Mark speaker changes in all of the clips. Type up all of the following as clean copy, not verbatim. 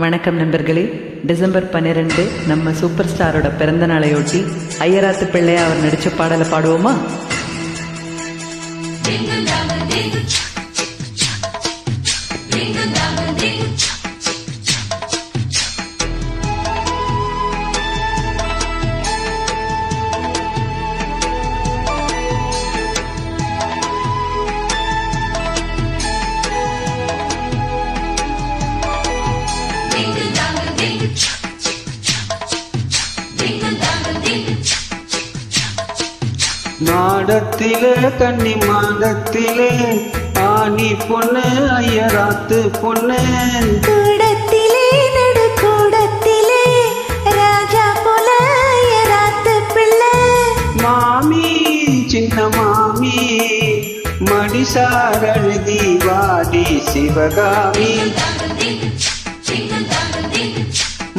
Speaker 1: வணக்கம் நண்பர்களே. டிசம்பர் 12 நம்ம சூப்பர் ஸ்டாரோட பிறந்த நாளையொட்டி ஐயராத்து பிள்ளையா அவர் நடிச்ச பாடலை பாடுவோமா?
Speaker 2: மாடத்திலே கன்னி மாடத்திலே ஆனி பொண்ணு ஐயராத்து பொண்ணு,
Speaker 3: கூடத்திலே நடு கூடத்திலே ராஜா போல ஐயராத்து பிள்ளை.
Speaker 2: மாமி சின்ன மாமி மடிசாரழுதி வாடி சிவகாமி.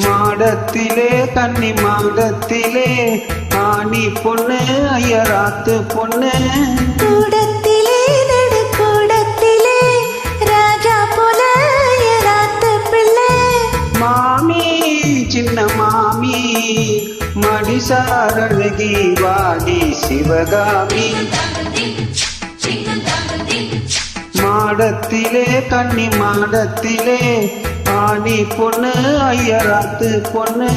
Speaker 2: மாடத்திலே கன்னி மாடத்திலே ஆனி பொண்ணு ஐயராத்து பொண்ணு,
Speaker 3: கூடத்திலே நடு கூடத்திலே ராஜா போல ஐயராத்து பிள்ளை.
Speaker 2: மாமி சின்ன மாமி மடிசாரழகி வாடி சிவகாமி. மாடத்திலே கன்னி மாடத்திலே ஆனி பொண்ணு ஐயராத்து பொண்ணு.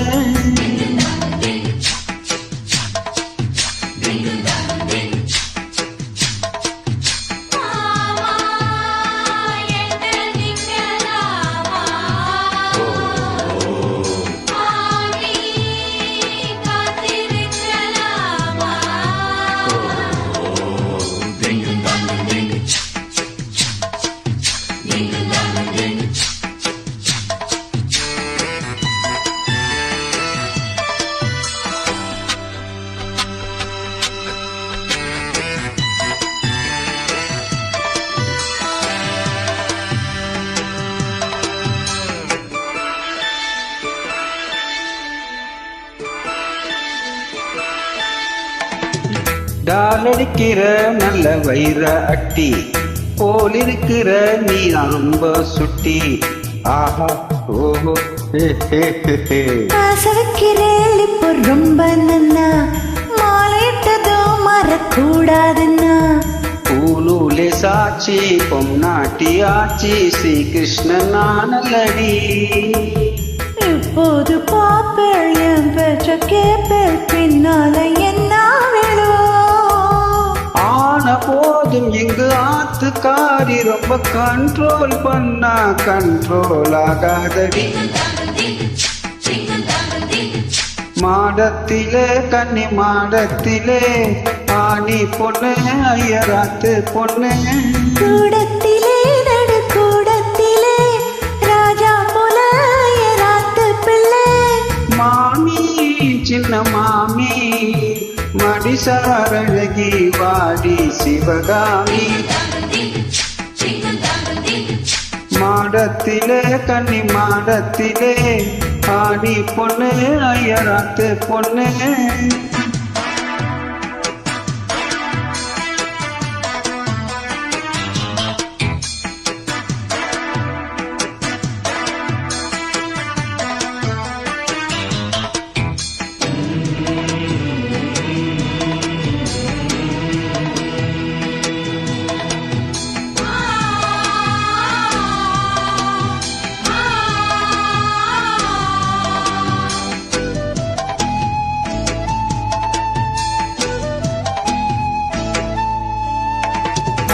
Speaker 2: டாலடிக்கிற நல்ல வைர அட்டி போலிருக்கிற நீ ரொம்ப சுட்டி. ஆஹா ஓஹோ
Speaker 3: ஆசை வைக்கிறேன் இப்போ ரொம்ப நன்னா, மாலையிட்டதும் மறக்கூடாதுன்னா.
Speaker 2: பூலூலே சாட்சி பொம்நாட்டி ஆச்சி ஸ்ரீகிருஷ்ணன் நானல்லடி.
Speaker 3: இப்போது பாப்பேள் என் பேச்ச கேப்பேள், பின்னால என்ன வேணும்?
Speaker 2: ஆன போதும் இங்கு ஆத்துக்காரி ரொம்ப கண்ட்ரோல் பண்ணா கண்ட்ரோல் ஆகாதடி. மாடத்திலே கன்னி மாடத்திலே ஆனி பொண்ணு ஐயராத்து பொண்ணு,
Speaker 3: கூடத்திலே நடு கூடத்திலே ராஜா போல ஐயராத்து பிள்ளை.
Speaker 2: மாமி சின்ன மாமி மடிசாரழகி வாடி சிவகாமி. மாடத்திலே கன்னி மாடத்திலே ஆனி பொண்ணு ஐயராத்து பொண்ணு.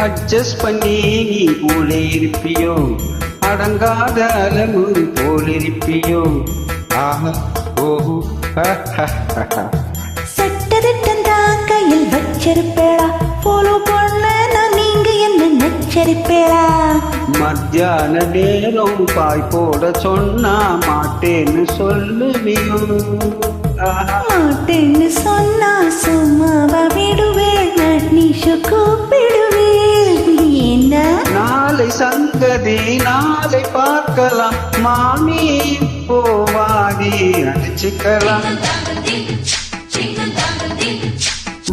Speaker 2: அட்ஜஸ்ட் பண்ணி நீ போல இருப்பியோ, அடங்காத அளவு போல இருப்பியோ. ஆஹா ஓஹோ
Speaker 3: சட்டதிட்டம் கையில் வச்சிருப்பேளா, போலோ பொண்ணு நான் நீங்க என்ன நச்சரிப்பேளா.
Speaker 2: மத்தியான நேரம் பாய் போட சொன்னா மாட்டேன்னு சொல்லுவியோ.
Speaker 3: மாட்டேன்னு சொன்னா சும்மாவா விடுவேள், நீஷு கூப்பிடுவேள். என்ன
Speaker 2: நாளை சங்கதி நாளை பார்க்கலாம், மாமி போவாடி அடிச்சுக்கலாம்.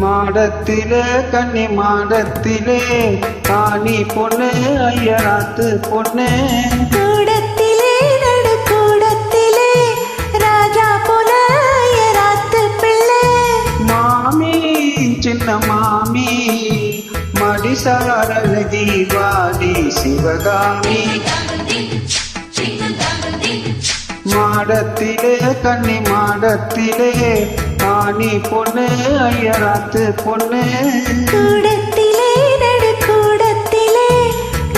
Speaker 2: மாடத்திலே கன்னி மாடத்திலே ஆனி பொண்ணு ஐயராத்து பொண்ணு,
Speaker 3: கூடத்திலே நடு கூட
Speaker 2: மாமி மடிசாரல் தீபாவளி சிவகாமி மாடத்திலே கன்னி மாடத்திலே ஆணி பொண்ணு ஐயராத்து பொண்ணு
Speaker 3: கூடத்திலே நடு கூடத்திலே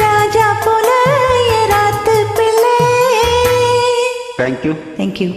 Speaker 3: ராஜா போல ராத்து பிள்ளை.
Speaker 2: Thank you
Speaker 1: thank you.